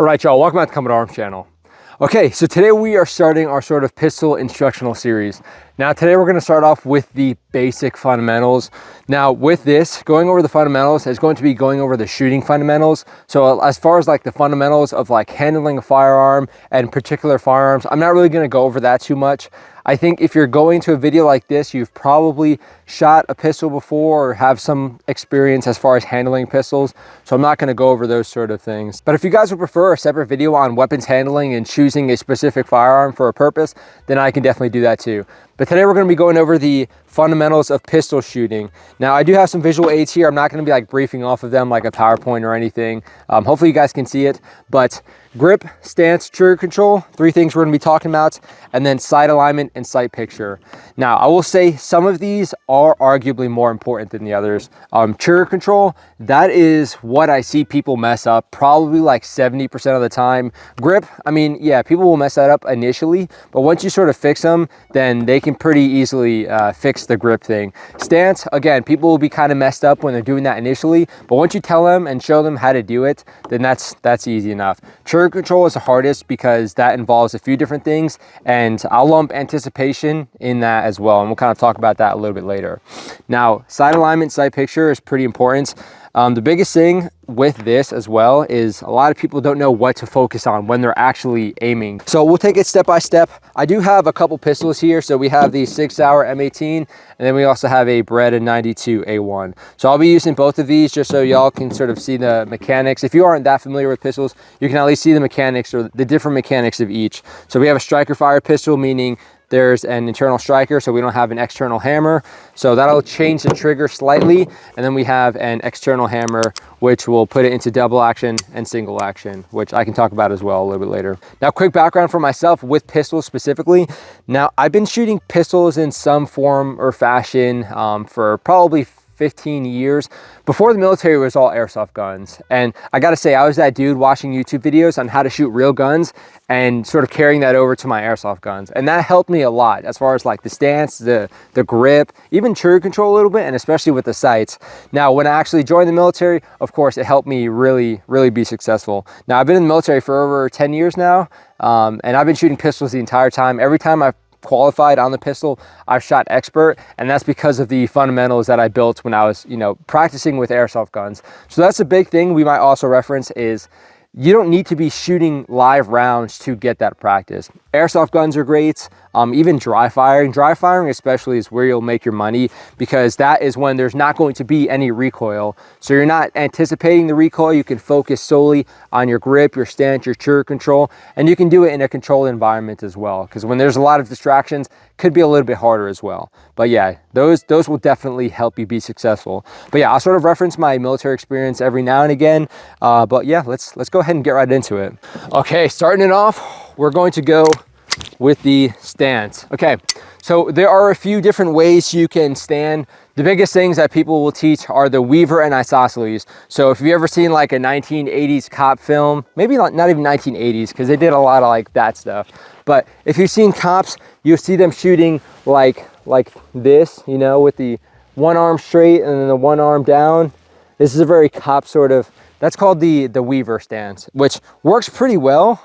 All right, y'all, welcome back to Combat Arms channel. Okay, so today we are starting our sort of pistol instructional series. Now today we're going to start off with the basic fundamentals. Now with this, going over the fundamentals is going to be going over the shooting fundamentals. So as far as like the fundamentals of like handling a firearm and particular firearms, I'm not really going to go over that too much. I think if you're going to a video like this, you've probably shot a pistol before or have some experience as far as handling pistols. So I'm not going to go over those sort of things. But if you guys would prefer a separate video on weapons handling and choosing a specific firearm for a purpose, then I can definitely do that too. But today we're going to be going over the fundamentals of pistol shooting. Now I do have some visual aids here. I'm not going to be like briefing off of them like a PowerPoint or anything. Hopefully you guys can see it, but grip, stance, trigger control, three things we're going to be talking about, and then sight alignment and sight picture. Now I will say some of these are arguably more important than the others. Trigger control, that is what I see people mess up probably like 70% of the time. Grip, I mean, yeah, people will mess that up initially, but once you sort of fix them, then they can pretty easily fix the grip thing. Stance, again, people will be kind of messed up when they're doing that initially, but once you tell them and show them how to do it, then that's easy enough. Trigger control is the hardest because that involves a few different things, and I'll lump anticipation in that as well, and we'll kind of talk about that a little bit later. Now, sight alignment, sight picture is pretty important. The biggest thing with this as well is a lot of people don't know what to focus on when they're actually aiming. So we'll take it step by step. I do have a couple pistols here. So we have the 6-hour M18, and then we also have a Beretta 92 A1. So I'll be using both of these just so y'all can sort of see the mechanics. If you aren't that familiar with pistols, you can at least see the mechanics or the different mechanics of each. So we have a striker fire pistol, meaning there's an internal striker, so we don't have an external hammer. So that'll change the trigger slightly. And then we have an external hammer, which will put it into double action and single action, which I can talk about as well a little bit later. Now, quick background for myself with pistols specifically. Now, I've been shooting pistols in some form or fashion for probably 15 years. Before the military, it was all airsoft guns. And I gotta say, I was that dude watching YouTube videos on how to shoot real guns and sort of carrying that over to my airsoft guns. And that helped me a lot as far as like the stance, the grip, even trigger control a little bit, and especially with the sights. Now, when I actually joined the military, of course, it helped me really be successful. Now, I've been in the military for over 10 years now, and I've been shooting pistols the entire time. Every time I've qualified on the pistol, I've shot expert, and that's because of the fundamentals that I built when I was, practicing with airsoft guns. So that's a big thing we might also reference is you don't need to be shooting live rounds to get that practice. Airsoft guns are great. Even dry firing especially is where you'll make your money, because that is when there's not going to be any recoil. So you're not anticipating the recoil. You can focus solely on your grip, your stance, your trigger control, and you can do it in a controlled environment as well, because when there's a lot of distractions, could be a little bit harder as well. But yeah, those will definitely help you be successful. But yeah, I'll sort of reference my military experience every now and again. But yeah, let's go ahead and get right into it. Okay, starting it off, we're going to go with the stance. Okay, so there are a few different ways you can stand. The biggest things that people will teach are the Weaver and isosceles. So if you've ever seen like a 1980s cop film, maybe not even 1980s, because they did a lot of like that stuff. But if you've seen cops, you'll see them shooting like this, with the one arm straight and then the one arm down. This is a very cop sort of, that's called the Weaver stance, which works pretty well,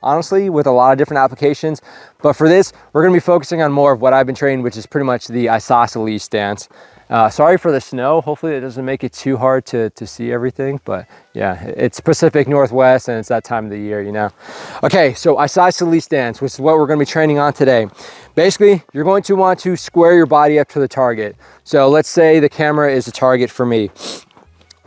honestly, with a lot of different applications. But for this, we're gonna be focusing on more of what I've been trained, which is pretty much the isosceles stance. Sorry for the snow. Hopefully it doesn't make it too hard to see everything, but yeah, it's Pacific Northwest and it's that time of the year, Okay, so isosceles stance, which is what we're gonna be training on today. Basically, you're going to want to square your body up to the target. So let's say the camera is a target for me.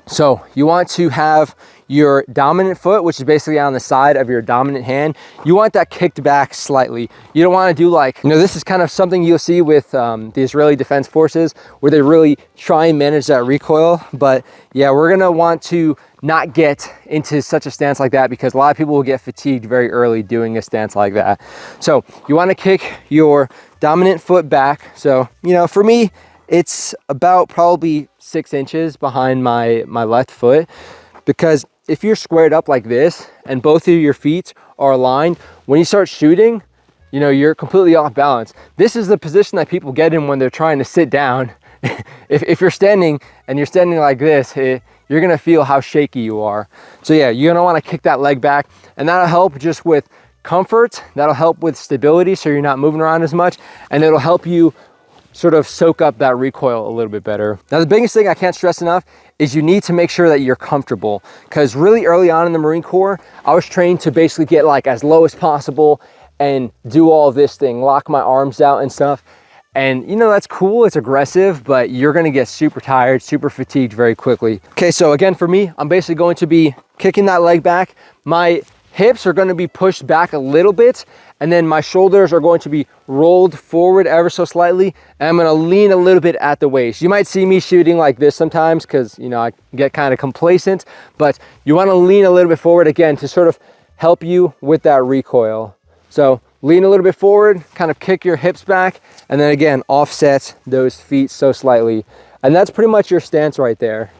So you want to have your dominant foot, which is basically on the side of your dominant hand. You want that kicked back slightly. You don't want to do like, this is kind of something you'll see with the Israeli Defense Forces, where they really try and manage that recoil. But yeah, we're gonna want to not get into such a stance like that, because a lot of people will get fatigued very early doing a stance like that. So you want to kick your dominant foot back. So, for me, it's about probably 6 inches behind my left foot, because if you're squared up like this and both of your feet are aligned, when you start shooting, you're completely off balance. This is the position that people get in when they're trying to sit down. If you're standing and you're standing like this, you're gonna feel how shaky you are. So yeah, you're gonna wanna kick that leg back, and that'll help just with comfort, that'll help with stability so you're not moving around as much, and it'll help you sort of soak up that recoil a little bit better. Now, the biggest thing I can't stress enough is you need to make sure that you're comfortable, because really early on in the Marine Corps, I was trained to basically get like as low as possible and do all this thing, lock my arms out and stuff. And you know, that's cool, it's aggressive, but you're gonna get super tired, super fatigued very quickly. Okay, so again, for me, I'm basically going to be kicking that leg back. My hips are going to be pushed back a little bit, and then my shoulders are going to be rolled forward ever so slightly, and I'm going to lean a little bit at the waist. You might see me shooting like this sometimes because, you know, I get kind of complacent, but you want to lean a little bit forward again to sort of help you with that recoil. So lean a little bit forward, kind of kick your hips back, and then again offset those feet so slightly, and that's pretty much your stance right there.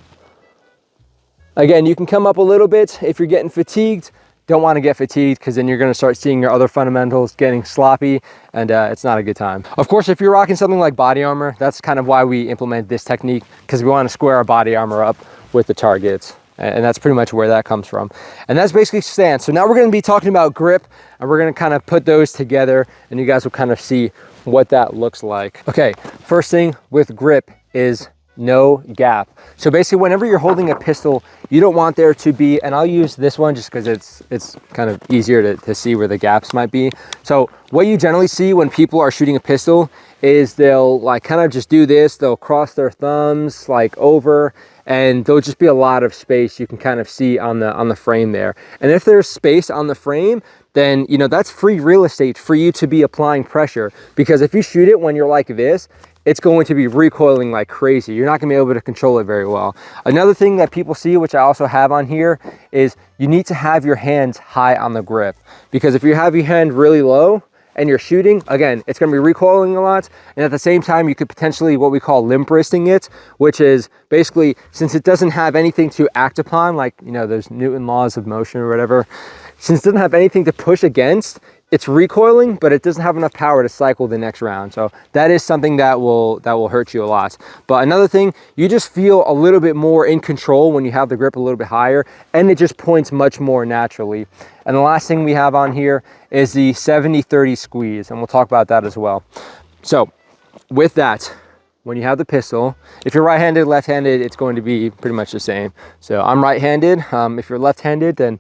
Again, you can come up a little bit if you're getting fatigued. Don't want to get fatigued, because then you're going to start seeing your other fundamentals getting sloppy, and it's not a good time. Of course, if you're rocking something like body armor, that's kind of why we implement this technique, because we want to square our body armor up with the targets, and that's pretty much where that comes from. And that's basically stance. So now we're going to be talking about grip, and we're going to kind of put those together, and you guys will kind of see what that looks like. Okay, first thing with grip is no gap. So basically, whenever you're holding a pistol, you don't want there to be, and I'll use this one just because it's kind of easier to see where the gaps might be. So what you generally see when people are shooting a pistol is they'll like kind of just do this, they'll cross their thumbs like over, and there'll just be a lot of space you can kind of see on the frame there. And if there's space on the frame, then you know that's free real estate for you to be applying pressure, because if you shoot it when you're like this, it's going to be recoiling like crazy. You're not gonna be able to control it very well. Another thing that people see, which I also have on here, is you need to have your hands high on the grip, because if you have your hand really low and you're shooting, again, it's gonna be recoiling a lot, and at the same time, you could potentially what we call limp wristing it, which is basically, since it doesn't have anything to act upon, like, you know, those Newton laws of motion or whatever, since it doesn't have anything to push against, it's recoiling, but it doesn't have enough power to cycle the next round. So that is something that will hurt you a lot. But another thing, you just feel a little bit more in control when you have the grip a little bit higher, and it just points much more naturally. And the last thing we have on here is the 70-30 squeeze, and we'll talk about that as well. So with that, when you have the pistol, if you're right-handed, left-handed, it's going to be pretty much the same. So I'm right-handed. If you're left-handed, then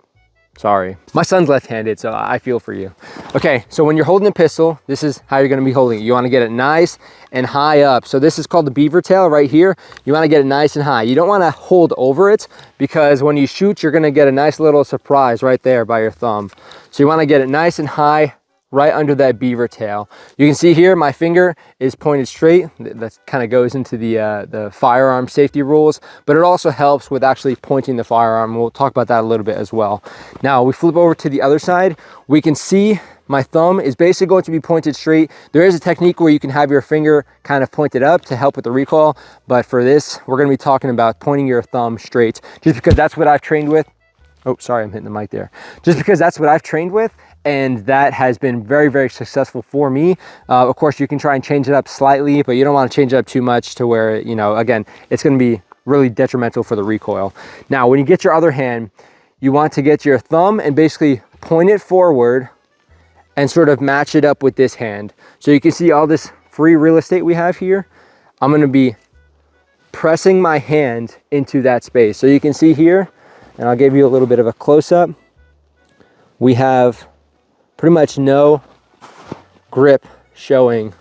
sorry. My son's left-handed, so I feel for you. Okay, so when you're holding a pistol, this is how you're gonna be holding it. You wanna get it nice and high up. So this is called the beaver tail right here. You wanna get it nice and high. You don't wanna hold over it, because when you shoot, you're gonna get a nice little surprise right there by your thumb. So you wanna get it nice and high, right under that beaver tail. You can see here my finger is pointed straight. That kind of goes into the firearm safety rules, but it also helps with actually pointing the firearm. We'll talk about that a little bit as well. Now we flip over to the other side. We can see my thumb is basically going to be pointed straight. There is a technique where you can have your finger kind of pointed up to help with the recoil, but for this, we're going to be talking about pointing your thumb straight, just because that's what I've trained with. Oh, sorry, I'm hitting the mic there. Just because that's what I've trained with, and that has been very, very successful for me. Of course, you can try and change it up slightly, but you don't want to change it up too much to where, you know, again, it's going to be really detrimental for the recoil. Now, when you get your other hand, you want to get your thumb and basically point it forward and sort of match it up with this hand. So you can see all this free real estate we have here. I'm going to be pressing my hand into that space. So you can see here, and I'll give you a little bit of a close-up. We have pretty much no grip showing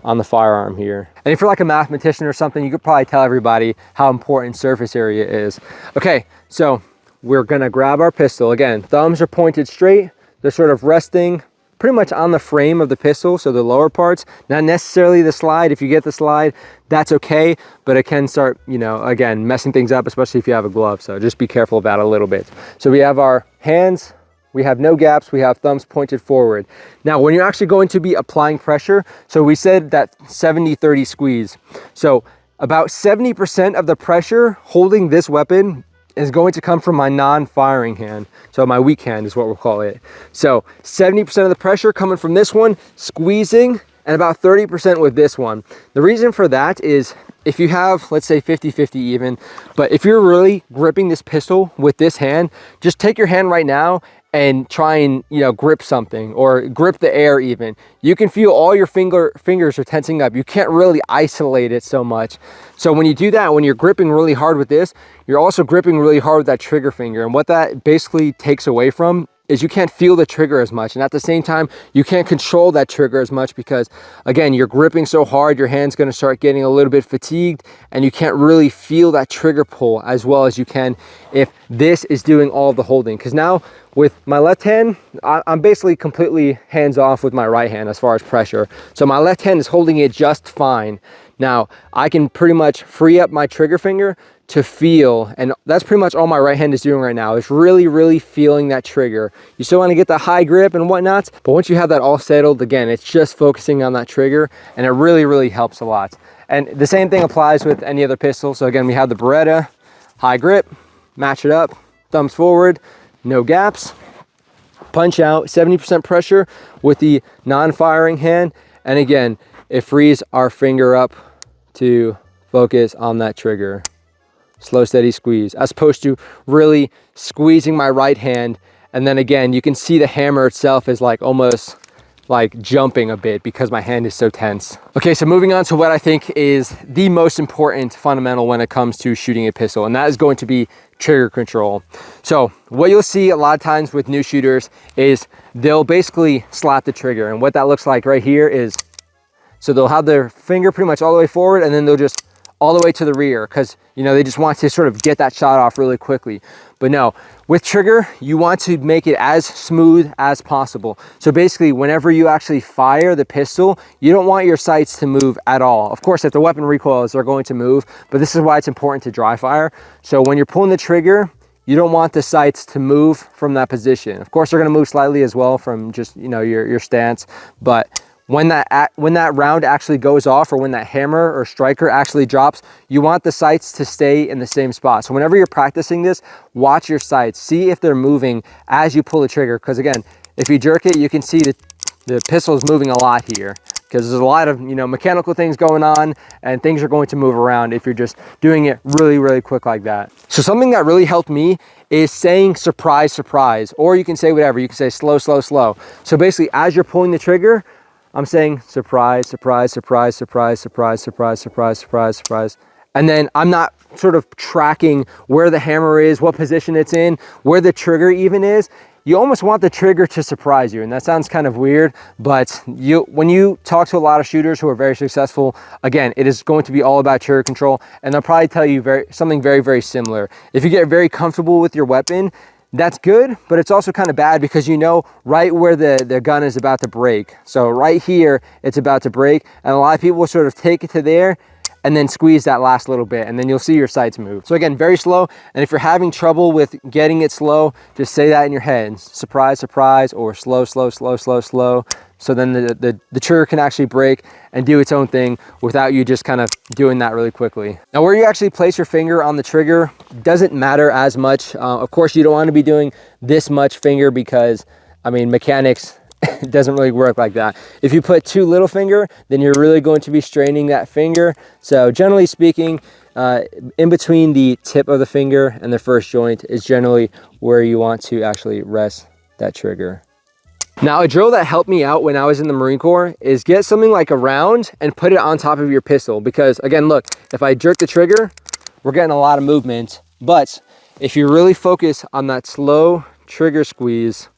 on the firearm here. And if you're like a mathematician or something, you could probably tell everybody how important surface area is. Okay, so we're gonna grab our pistol. Again, thumbs are pointed straight. They're sort of resting pretty much on the frame of the pistol, so the lower parts, not necessarily the slide. If you get the slide, that's okay, but it can start, you know, again, messing things up, especially if you have a glove, so just be careful about it a little bit. So we have our hands, we have no gaps, we have thumbs pointed forward. Now, when you're actually going to be applying pressure, so we said that 70-30 squeeze. So about 70% of the pressure holding this weapon is going to come from my non-firing hand. So my weak hand is what we'll call it. So 70% of the pressure coming from this one, squeezing, and about 30% with this one. The reason for that is if you have, let's say 50-50 even, but if you're really gripping this pistol with this hand, just take your hand right now and try and, you know, grip something or grip the air even. You can feel all your fingers are tensing up. You can't really isolate it so much. So when you do that, when you're gripping really hard with this, you're also gripping really hard with that trigger finger. And what that basically takes away from is you can't feel the trigger as much, and at the same time you can't control that trigger as much because, again, you're gripping so hard, your hand's going to start getting a little bit fatigued, and you can't really feel that trigger pull as well as you can if this is doing all of the holding. Because now with my left hand, I'm basically completely hands off with my right hand as far as pressure, so my left hand is holding it just fine. Now I can pretty much free up my trigger finger to feel, and that's pretty much all my right hand is doing right now, is really feeling that trigger. You still want to get the high grip and whatnot, but once you have that all settled, again, it's just focusing on that trigger, and it really helps a lot. And the same thing applies with any other pistol. So again, we have the Beretta, high grip, match it up, thumbs forward, no gaps, punch out, 70% pressure with the non-firing hand, and again, it frees our finger up to focus on that trigger. Slow, steady squeeze, as opposed to really squeezing my right hand. And then again, you can see the hammer itself is like almost like jumping a bit because my hand is so tense. Okay, so moving on to what I think is the most important fundamental when it comes to shooting a pistol, and that is going to be trigger control. So what you'll see a lot of times with new shooters is they'll basically slap the trigger, and what that looks like right here is, so they'll have their finger pretty much all the way forward, and then they'll just all the way to the rear because, you know, they just want to sort of get that shot off really quickly. But no, with trigger, you want to make it as smooth as possible. So basically, whenever you actually fire the pistol, you don't want your sights to move at all. Of course, if the weapon recoils, they're going to move, but this is why it's important to dry fire. So when you're pulling the trigger, you don't want the sights to move from that position. Of course, they're going to move slightly as well from just, you know, your stance, but when that round actually goes off, or when that hammer or striker actually drops, you want the sights to stay in the same spot. So whenever you're practicing this, watch your sights, see if they're moving as you pull the trigger. Because again, if you jerk it, you can see the pistol is moving a lot here, because there's a lot of, you know, mechanical things going on, and things are going to move around if you're just doing it really quick like that. So something that really helped me is saying surprise, surprise, or you can say whatever. You can say slow, slow, slow. So basically, as you're pulling the trigger, I'm saying surprise, surprise, surprise, surprise, surprise, surprise, surprise, surprise, surprise. And then I'm not sort of tracking where the hammer is, what position it's in, where the trigger even is. You almost want the trigger to surprise you. And that sounds kind of weird, but when you talk to a lot of shooters who are very successful, again, it is going to be all about trigger control. And they'll probably tell you something very similar. If you get very comfortable with your weapon, that's good, but it's also kind of bad because you know right where the gun is about to break. So right here, it's about to break, and a lot of people will sort of take it to there and then squeeze that last little bit, and then you'll see your sights move. So again, very slow, and if you're having trouble with getting it slow, just say that in your head. Surprise, surprise, or slow, slow, slow, slow, slow. So then the trigger can actually break and do its own thing without you just kind of doing that really quickly. Now, where you actually place your finger on the trigger doesn't matter as much. Of course, you don't want to be doing this much finger because, I mean, mechanics, it doesn't really work like that. If you put too little finger, then you're really going to be straining that finger. So generally speaking, in between the tip of the finger and the first joint is generally where you want to actually rest that trigger. Now, a drill that helped me out when I was in the Marine Corps is get something like a round and put it on top of your pistol. Because again, look, if I jerk the trigger, we're getting a lot of movement. But if you really focus on that slow trigger squeeze,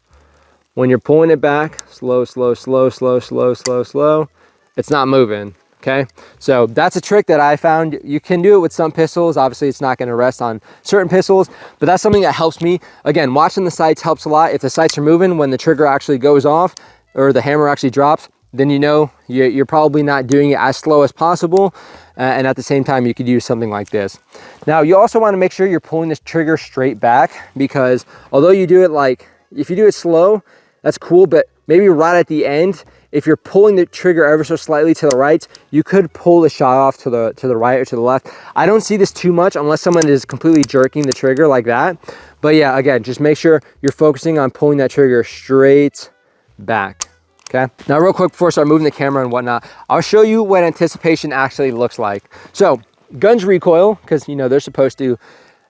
when you're pulling it back, slow, slow, slow, slow, slow, slow, slow, it's not moving. Okay, so that's a trick that I found. You can do it with some pistols. Obviously, it's not going to rest on certain pistols, but that's something that helps me. Again, watching the sights helps a lot. If the sights are moving when the trigger actually goes off or the hammer actually drops, then you know you're probably not doing it as slow as possible. And at the same time, you could use something like this. Now, you also want to make sure you're pulling this trigger straight back, because although you do it if you do it slow, that's cool, but maybe right at the end, if you're pulling the trigger ever so slightly to the right, you could pull the shot off to the right or to the left. I don't see this too much unless someone is completely jerking the trigger like that. But yeah, again, just make sure you're focusing on pulling that trigger straight back. Okay. Now, real quick before I start moving the camera and whatnot, I'll show you what anticipation actually looks like. So guns recoil because, you know, they're supposed to.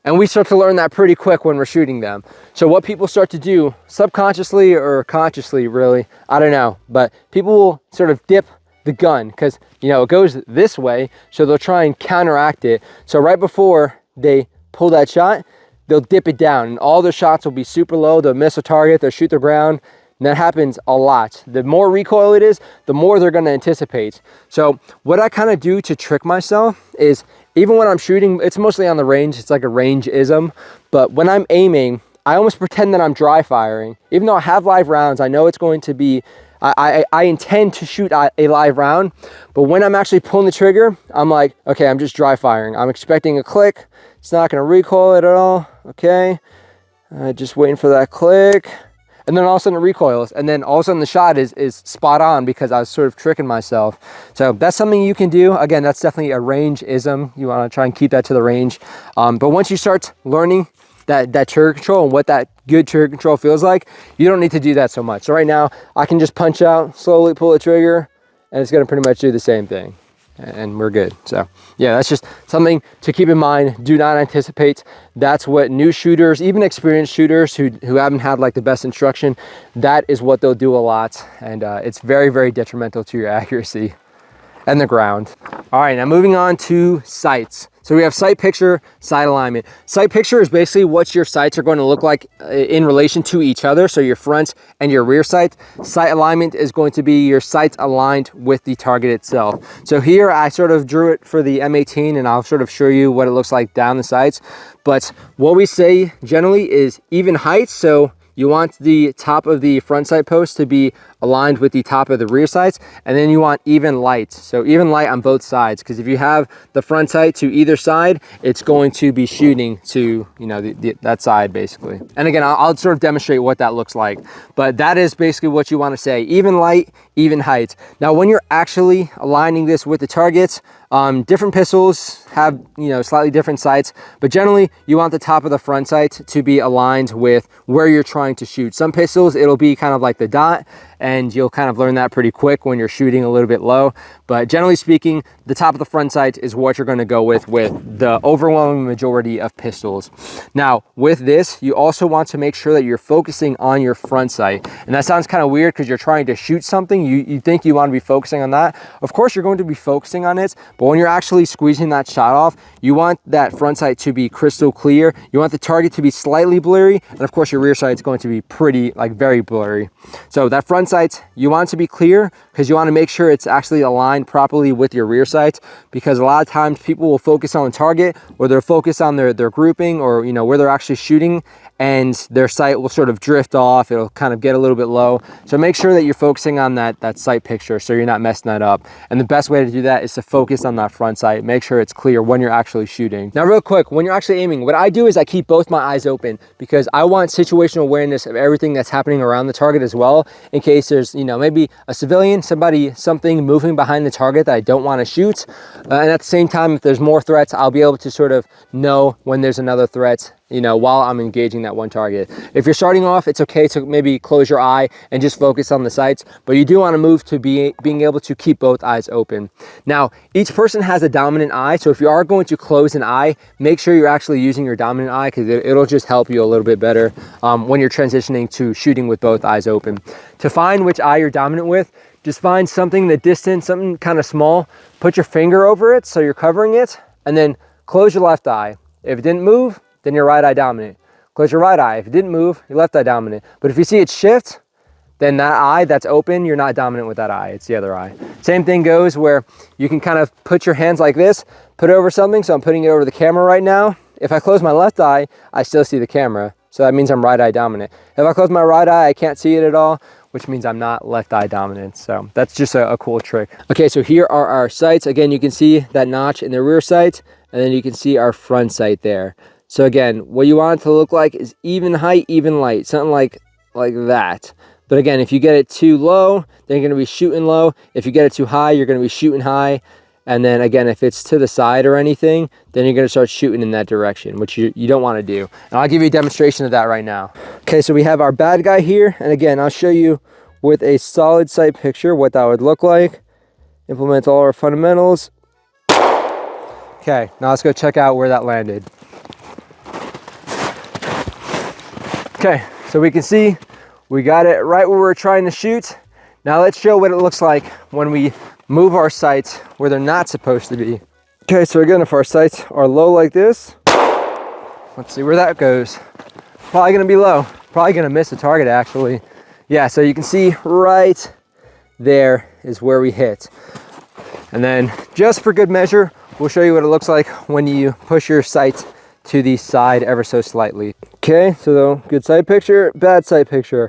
And we start to learn that pretty quick when we're shooting them. So what people start to do, subconsciously or consciously really, I don't know, but people will sort of dip the gun because, you know, it goes this way, so they'll try and counteract it. So right before they pull that shot, they'll dip it down, and all their shots will be super low. They'll miss a target, they'll shoot the ground, and that happens a lot. The more recoil it is, the more they're gonna anticipate. So what I kind of do to trick myself is, even when I'm shooting, it's mostly on the range, it's like a range-ism, but when I'm aiming, I almost pretend that I'm dry firing. Even though I have live rounds, I know it's going to be, I intend to shoot a live round, but when I'm actually pulling the trigger, I'm like, okay, I'm just dry firing. I'm expecting a click. It's not gonna recoil it at all, okay? Just waiting for that click. And then all of a sudden it recoils, and then all of a sudden the shot is spot on because I was sort of tricking myself. So that's something you can do. Again, that's definitely a range-ism. You wanna try and keep that to the range. But once you start learning that trigger control and what that good trigger control feels like, you don't need to do that so much. So right now, I can just punch out, slowly pull the trigger, and it's gonna pretty much do the same thing. And we're good. So yeah, that's just something to keep in mind. Do not anticipate. That's what new shooters, even experienced shooters who haven't had like the best instruction, that is what they'll do a lot. And it's very, very detrimental to your accuracy and the ground. All right, now moving on to sights. So we have sight picture, sight alignment. Sight picture is basically what your sights are going to look like in relation to each other. So your front and your rear sights. Sight alignment is going to be your sights aligned with the target itself. So here I sort of drew it for the M18, and I'll sort of show you what it looks like down the sights. But what we say generally is even height. So you want the top of the front sight post to be aligned with the top of the rear sights, and then you want even light. So even light on both sides, because if you have the front sight to either side, it's going to be shooting to, you know, that side basically. And again, I'll sort of demonstrate what that looks like, but that is basically what you want to say: even light, even height. Now, when you're actually aligning this with the targets, different pistols have, you know, slightly different sights, but generally you want the top of the front sight to be aligned with where you're trying to shoot. Some pistols, it'll be kind of like the dot, and you'll kind of learn that pretty quick when you're shooting a little bit low. But generally speaking, the top of the front sight is what you're going to go with the overwhelming majority of pistols. Now, with this, you also want to make sure that you're focusing on your front sight. And that sounds kind of weird because you're trying to shoot something. You think you want to be focusing on that. Of course, you're going to be focusing on it, but when you're actually squeezing that shot off, you want that front sight to be crystal clear. You want the target to be slightly blurry, and of course, your rear sight is going to be pretty, like, very blurry. So that front sight, you want it to be clear because you want to make sure it's actually aligned properly with your rear sights, because a lot of times people will focus on the target, or they'll focus on their grouping, or, you know, where they're actually shooting, and their sight will sort of drift off. It'll kind of get a little bit low. So make sure that you're focusing on that sight picture so you're not messing that up. And the best way to do that is to focus on that front sight. Make sure it's clear when you're actually shooting. Now, real quick, when you're actually aiming, what I do is I keep both my eyes open because I want situational awareness of everything that's happening around the target as well, in case there's, you know, maybe a civilian, something moving behind the target that I don't want to shoot. And at the same time, if there's more threats, I'll be able to sort of know when there's another threat, you know, while I'm engaging that one target. If you're starting off, it's okay to maybe close your eye and just focus on the sights, but you do want to move to being able to keep both eyes open. Now, each person has a dominant eye, so if you are going to close an eye, make sure you're actually using your dominant eye, because it'll just help you a little bit better when you're transitioning to shooting with both eyes open. To find which eye you're dominant with, just find something in the distance, something kind of small, put your finger over it so you're covering it, and then close your left eye. If it didn't move, then your right eye dominant. Close your right eye. If it didn't move, your left eye dominant. But if you see it shift, then that eye that's open, you're not dominant with that eye. It's the other eye. Same thing goes where you can kind of put your hands like this, put it over something. So I'm putting it over the camera right now. If I close my left eye, I still see the camera. So that means I'm right eye dominant. If I close my right eye, I can't see it at all, which means I'm not left eye dominant. So that's just a cool trick. Okay, so here are our sights. Again, you can see that notch in the rear sight, and then you can see our front sight there. So again, what you want it to look like is even height, even light, something like that. But again, if you get it too low, then you're gonna be shooting low. If you get it too high, you're gonna be shooting high. And then again, if it's to the side or anything, then you're gonna start shooting in that direction, which you don't wanna do. And I'll give you a demonstration of that right now. Okay, so we have our bad guy here. And again, I'll show you with a solid sight picture what that would look like. Implement all our fundamentals. Okay, now let's go check out where that landed. Okay, so we can see we got it right where we're trying to shoot. Now let's show what it looks like when we move our sights where they're not supposed to be. Okay, so again, if our sights are low like this, let's see where that goes. Probably gonna be low. Probably gonna miss the target actually. Yeah, so you can see right there is where we hit. And then just for good measure, we'll show you what it looks like when you push your sight to the side ever so slightly. Okay, so good sight picture, bad sight picture.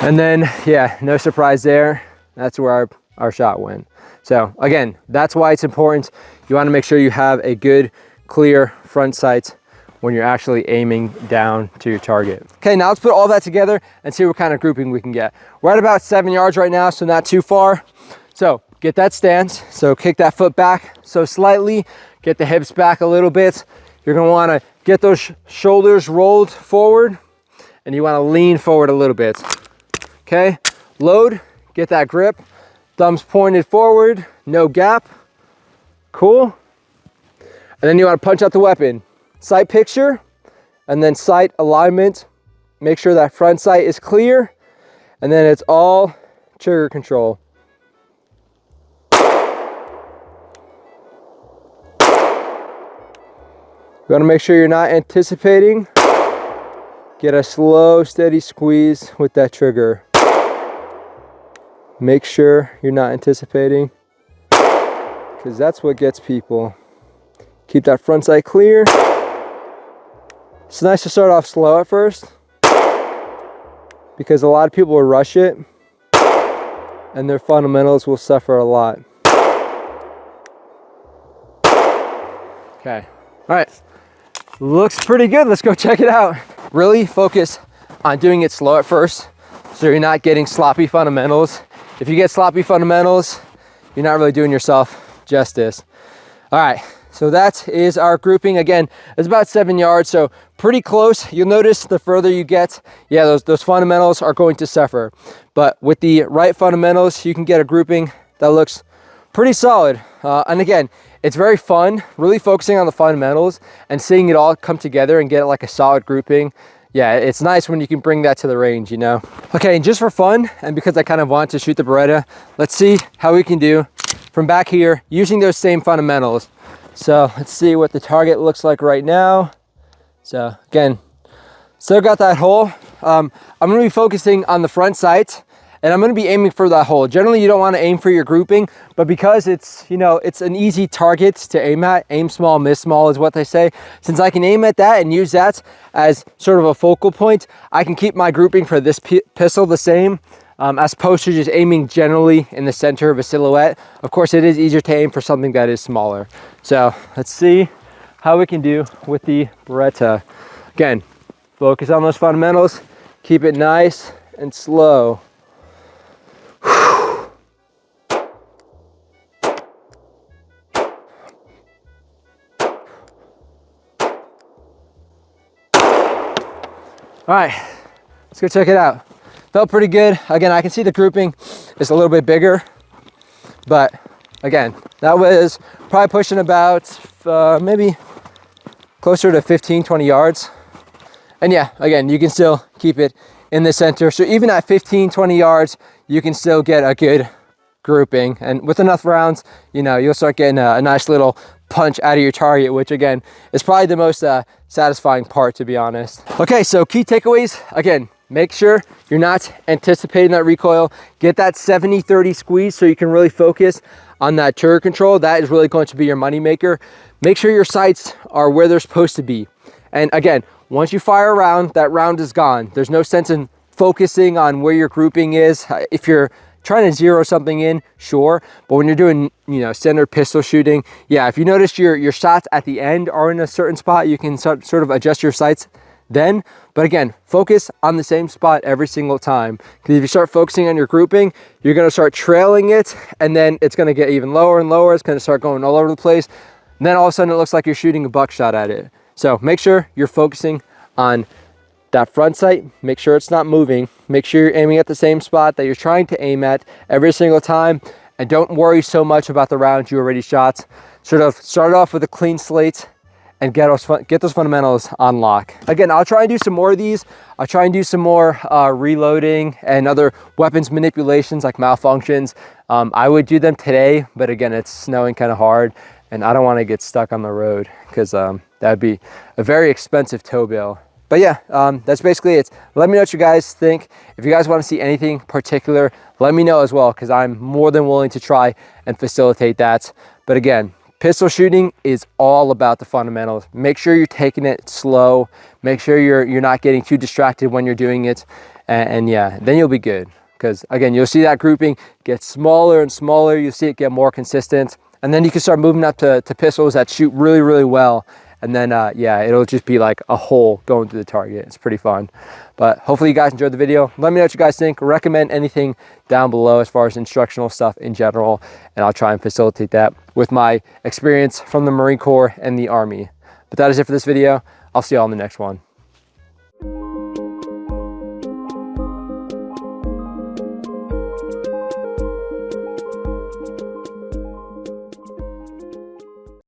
And then, yeah, no surprise there. That's where our shot went. So again, that's why it's important. You wanna make sure you have a good, clear front sight when you're actually aiming down to your target. Okay, now let's put all that together and see what kind of grouping we can get. We're at about 7 yards right now, so not too far. So get that stance. So kick that foot back so slightly, get the hips back a little bit. You're gonna wanna get those shoulders rolled forward and you wanna lean forward a little bit. Okay, load, get that grip, thumbs pointed forward, no gap. Cool. And then you wanna punch out the weapon. Sight picture, and then sight alignment. Make sure that front sight is clear, and then it's all trigger control. You wanna make sure you're not anticipating. Get a slow, steady squeeze with that trigger. Make sure you're not anticipating, because that's what gets people. Keep that front sight clear. It's nice to start off slow at first, because a lot of people will rush it and their fundamentals will suffer a lot. Okay, all right, looks pretty good. Let's go check it out. Really focus on doing it slow at first so you're not getting sloppy fundamentals. If you get sloppy fundamentals, you're not really doing yourself justice. All right, so that is our grouping. Again, it's about 7 yards, so pretty close. You'll notice the further you get, yeah, those fundamentals are going to suffer. But with the right fundamentals, you can get a grouping that looks pretty solid. And again, it's very fun, really focusing on the fundamentals and seeing it all come together and get like a solid grouping. Yeah, it's nice when you can bring that to the range, you know? Okay, and just for fun, and because I kind of want to shoot the Beretta, let's see how we can do from back here using those same fundamentals. So let's see what the target looks like right now. So again, still got that hole. I'm gonna be focusing on the front sight and I'm gonna be aiming for that hole. Generally, you don't wanna aim for your grouping, but because it's, you know, it's an easy target to aim at, aim small, miss small is what they say. Since I can aim at that and use that as sort of a focal point, I can keep my grouping for this pistol the same. As opposed to just aiming generally in the center of a silhouette. Of course, it is easier to aim for something that is smaller. So let's see how we can do with the Beretta. Again, focus on those fundamentals, keep it nice and slow. All right, let's go check it out. Felt pretty good. Again, I can see the grouping is a little bit bigger, but again, that was probably pushing about maybe closer to 15, 20 yards. And yeah, again, you can still keep it in the center. So even at 15, 20 yards, you can still get a good grouping. And with enough rounds, you know, you'll start getting a nice little punch out of your target, which again, is probably the most satisfying part, to be honest. Okay, so key takeaways, again, make sure you're not anticipating that recoil. Get that 70-30 squeeze so you can really focus on that trigger control. That is really going to be your money maker. Make sure your sights are where they're supposed to be. And again, once you fire a round, that round is gone. There's no sense in focusing on where your grouping is. If you're trying to zero something in, sure. But when you're doing, you know, standard pistol shooting, yeah, if you notice your shots at the end are in a certain spot, you can sort of adjust your sights then. But again, focus on the same spot every single time, because if you start focusing on your grouping, you're going to start trailing it, and then it's going to get even lower and lower. It's going to start going all over the place, and then all of a sudden it looks like you're shooting a buckshot at it. So make sure you're focusing on that front sight. Make sure it's not moving. Make sure you're aiming at the same spot that you're trying to aim at every single time, and don't worry so much about the rounds you already shot. Sort of start off with a clean slate and get those fundamentals on lock. Again, I'll try and do some more of these. I'll try and do some more reloading and other weapons manipulations like malfunctions. I would do them today, but again, it's snowing kind of hard and I don't want to get stuck on the road because that'd be a very expensive tow bill. But yeah, that's basically it. Let me know what you guys think. If you guys want to see anything particular, let me know as well, because I'm more than willing to try and facilitate that. But again, pistol shooting is all about the fundamentals. Make sure you're taking it slow. Make sure you're not getting too distracted when you're doing it. And yeah, then you'll be good. Because again, you'll see that grouping get smaller and smaller. You'll see it get more consistent. And then you can start moving up to pistols that shoot really, really well. And then, yeah, it'll just be like a hole going through the target. It's pretty fun. But hopefully you guys enjoyed the video. Let me know what you guys think. Recommend anything down below as far as instructional stuff in general. And I'll try and facilitate that with my experience from the Marine Corps and the Army. But that is it for this video. I'll see you all in the next one.